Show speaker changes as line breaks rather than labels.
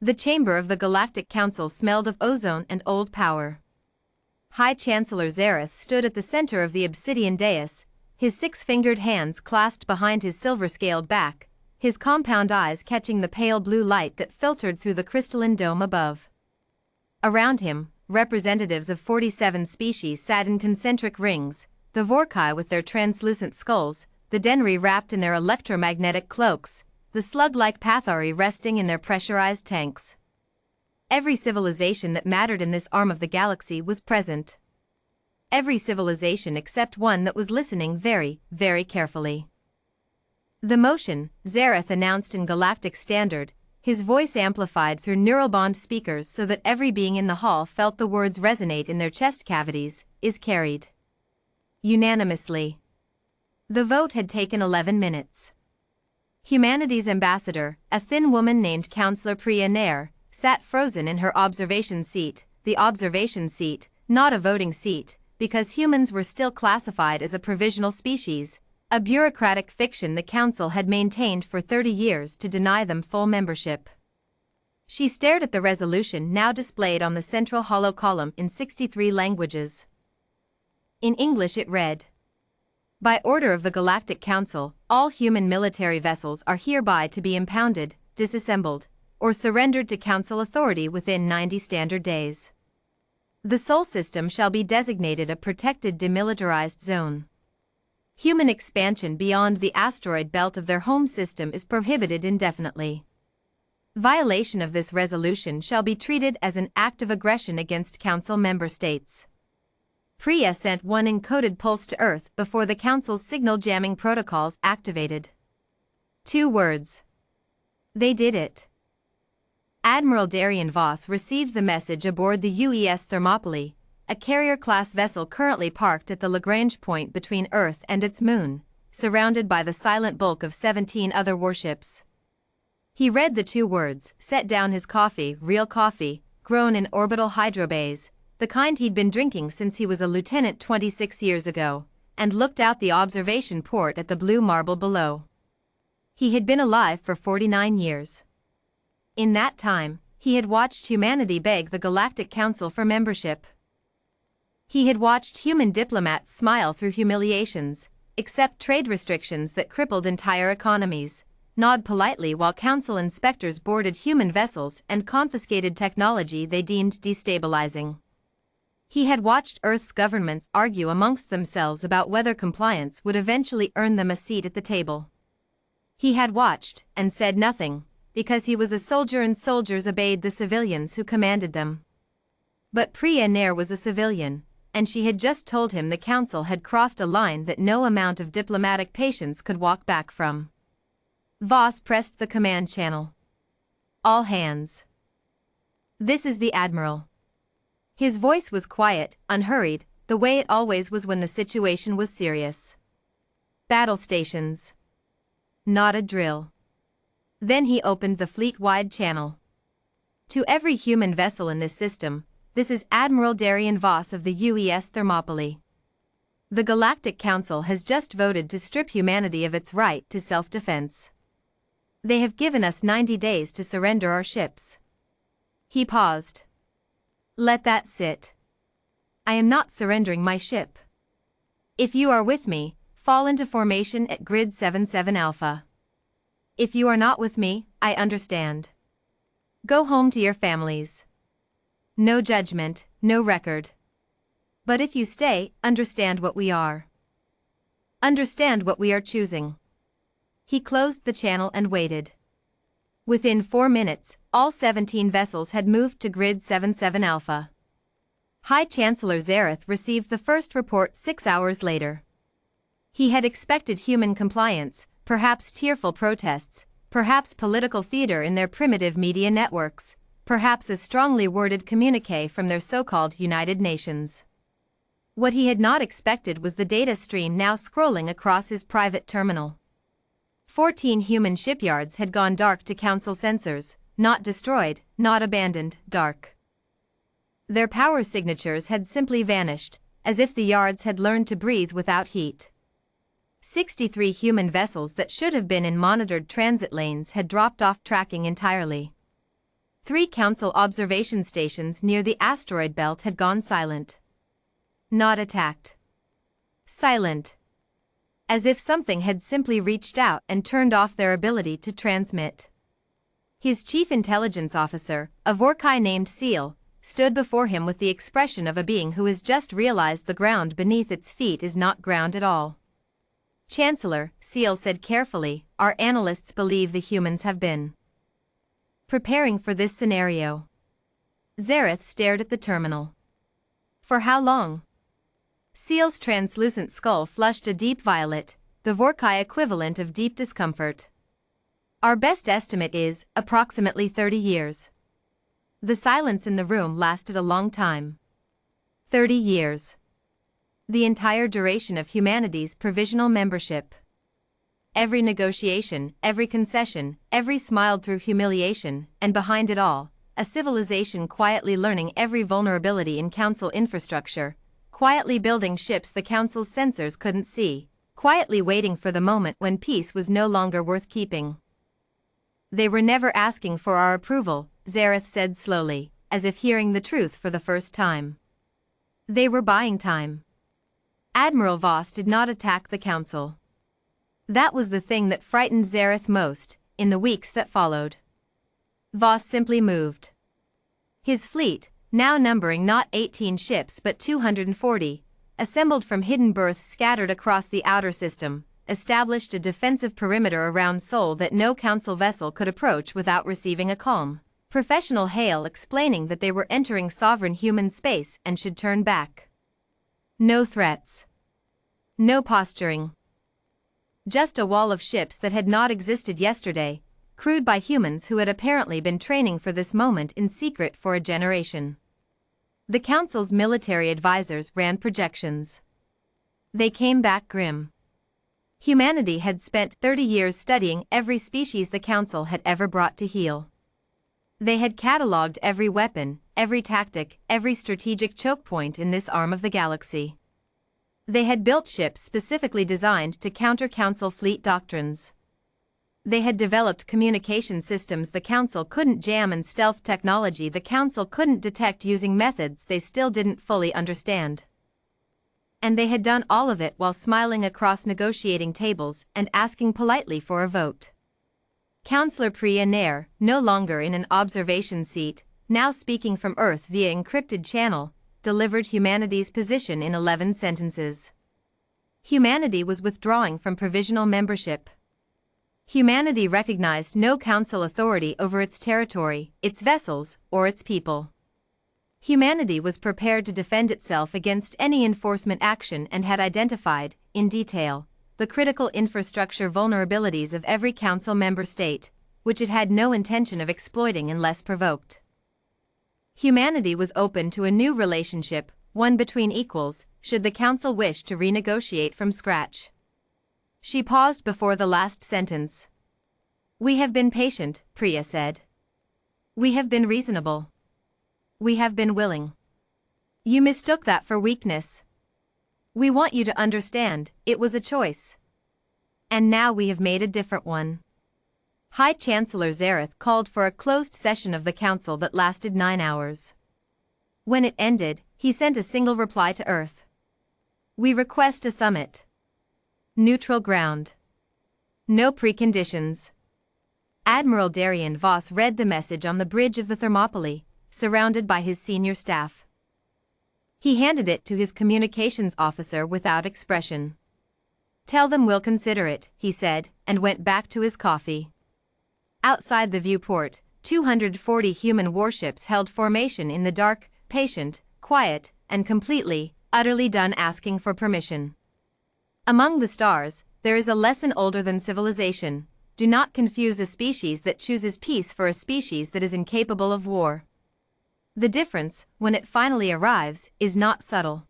The chamber of the Galactic Council smelled of ozone and old power. High Chancellor Zareth stood at the center of the obsidian dais, his six-fingered hands clasped behind his silver-scaled back, his compound eyes catching the pale blue light that filtered through the crystalline dome above. Around him, representatives of 47 species sat in concentric rings, the Vorkai with their translucent skulls, the Denri wrapped in their electromagnetic cloaks, the slug-like Pathari resting in their pressurized tanks. Every civilization that mattered in this arm of the galaxy was present. Every civilization except one that was listening very, very carefully. The motion, Zareth announced in Galactic Standard, his voice amplified through neurobond speakers so that every being in the hall felt the words resonate in their chest cavities, is carried. Unanimously. The vote had taken 11 minutes. Humanity's ambassador, a thin woman named Counselor Priya Nair, sat frozen in her observation seat, the observation seat, not a voting seat, because humans were still classified as a provisional species, a bureaucratic fiction the Council had maintained for 30 years to deny them full membership. She stared at the resolution now displayed on the central hollow column in 63 languages. In English it read, "By order of the Galactic Council, all human military vessels are hereby to be impounded, disassembled, or surrendered to Council authority within 90 standard days. The Sol system shall be designated a protected demilitarized zone. Human expansion beyond the asteroid belt of their home system is prohibited indefinitely. Violation of this resolution shall be treated as an act of aggression against Council member states." Priya sent one encoded pulse to Earth before the Council's signal jamming protocols activated. 2 words. They did it. Admiral Darian Voss received the message aboard the UES Thermopylae, a carrier-class vessel currently parked at the Lagrange point between Earth and its moon, surrounded by the silent bulk of 17 other warships. He read the 2 words, set down his coffee, real coffee, grown in orbital hydrobays, the kind he'd been drinking since he was a lieutenant 26 years ago, and looked out the observation port at the blue marble below. He had been alive for 49 years. In that time, he had watched humanity beg the Galactic Council for membership. He had watched human diplomats smile through humiliations, accept trade restrictions that crippled entire economies, nod politely while Council inspectors boarded human vessels and confiscated technology they deemed destabilizing. He had watched Earth's governments argue amongst themselves about whether compliance would eventually earn them a seat at the table. He had watched and said nothing, because he was a soldier and soldiers obeyed the civilians who commanded them. But Priya Nair was a civilian, and she had just told him the Council had crossed a line that no amount of diplomatic patience could walk back from. Voss pressed the command channel. "All hands. This is the Admiral." His voice was quiet, unhurried, the way it always was when the situation was serious. "Battle stations. Not a drill." Then he opened the fleet-wide channel. "To every human vessel in this system, this is Admiral Darian Voss of the UES Thermopylae. The Galactic Council has just voted to strip humanity of its right to self-defense. They have given us 90 days to surrender our ships." He paused. "Let that sit. I am not surrendering my ship. If you are with me, fall into formation at Grid 77 Alpha. If you are not with me, I understand. Go home to your families. No judgment, no record. But if you stay, understand what we are. Understand what we are choosing." He closed the channel and waited. Within 4 minutes, all 17 vessels had moved to Grid 77 Alpha. High Chancellor Zareth received the first report 6 hours later. He had expected human compliance, perhaps tearful protests, perhaps political theater in their primitive media networks, perhaps a strongly worded communiqué from their so-called United Nations. What he had not expected was the data stream now scrolling across his private terminal. 14 human shipyards had gone dark to Council sensors, not destroyed, not abandoned, dark. Their power signatures had simply vanished, as if the yards had learned to breathe without heat. 63 human vessels that should have been in monitored transit lanes had dropped off tracking entirely. 3 Council observation stations near the asteroid belt had gone silent. Not attacked. Silent. As if something had simply reached out and turned off their ability to transmit. His chief intelligence officer, a Vorkai named Seal, stood before him with the expression of a being who has just realized the ground beneath its feet is not ground at all. Chancellor, Seal said carefully, our analysts believe the humans have been preparing for this scenario. Zareth stared at the terminal. For how long? Seal's translucent skull flushed a deep violet, the Vorkai equivalent of deep discomfort. Our best estimate is, approximately 30 years. The silence in the room lasted a long time. 30 years. The entire duration of humanity's provisional membership. Every negotiation, every concession, every smiled through humiliation, and behind it all, a civilization quietly learning every vulnerability in Council infrastructure, quietly building ships the Council's sensors couldn't see, quietly waiting for the moment when peace was no longer worth keeping. They were never asking for our approval, Zareth said slowly, as if hearing the truth for the first time. They were buying time. Admiral Voss did not attack the Council. That was the thing that frightened Zareth most, in the weeks that followed. Voss simply moved. His fleet, now numbering not 18 ships but 240, assembled from hidden berths scattered across the outer system, established a defensive perimeter around Sol that no Council vessel could approach without receiving a calm, professional hail explaining that they were entering sovereign human space and should turn back. No threats. No posturing. Just a wall of ships that had not existed yesterday, crewed by humans who had apparently been training for this moment in secret for a generation. The Council's military advisors ran projections. They came back grim. Humanity had spent 30 years studying every species the Council had ever brought to heel. They had catalogued every weapon, every tactic, every strategic choke point in this arm of the galaxy. They had built ships specifically designed to counter Council fleet doctrines. They had developed communication systems the Council couldn't jam and stealth technology the Council couldn't detect using methods they still didn't fully understand. And they had done all of it while smiling across negotiating tables and asking politely for a vote. Councillor Priya Nair, no longer in an observation seat, now speaking from Earth via encrypted channel, delivered humanity's position in 11 sentences. Humanity was withdrawing from provisional membership. Humanity recognized no Council authority over its territory, its vessels, or its people. Humanity was prepared to defend itself against any enforcement action and had identified, in detail, the critical infrastructure vulnerabilities of every Council member state, which it had no intention of exploiting unless provoked. Humanity was open to a new relationship, one between equals, should the Council wish to renegotiate from scratch. She paused before the last sentence. We have been patient, Priya said. We have been reasonable. We have been willing. You mistook that for weakness. We want you to understand, it was a choice. And now we have made a different one. High Chancellor Zareth called for a closed session of the Council that lasted 9 hours. When it ended, he sent a single reply to Earth. We request a summit. Neutral ground. No preconditions. Admiral Darian Voss read the message on the bridge of the Thermopylae, surrounded by his senior staff. He handed it to his communications officer without expression. Tell them we'll consider it, he said, and went back to his coffee. Outside the viewport, 240 human warships held formation in the dark, patient, quiet, and completely, utterly done asking for permission. Among the stars, there is a lesson older than civilization: do not confuse a species that chooses peace for a species that is incapable of war. The difference, when it finally arrives, is not subtle.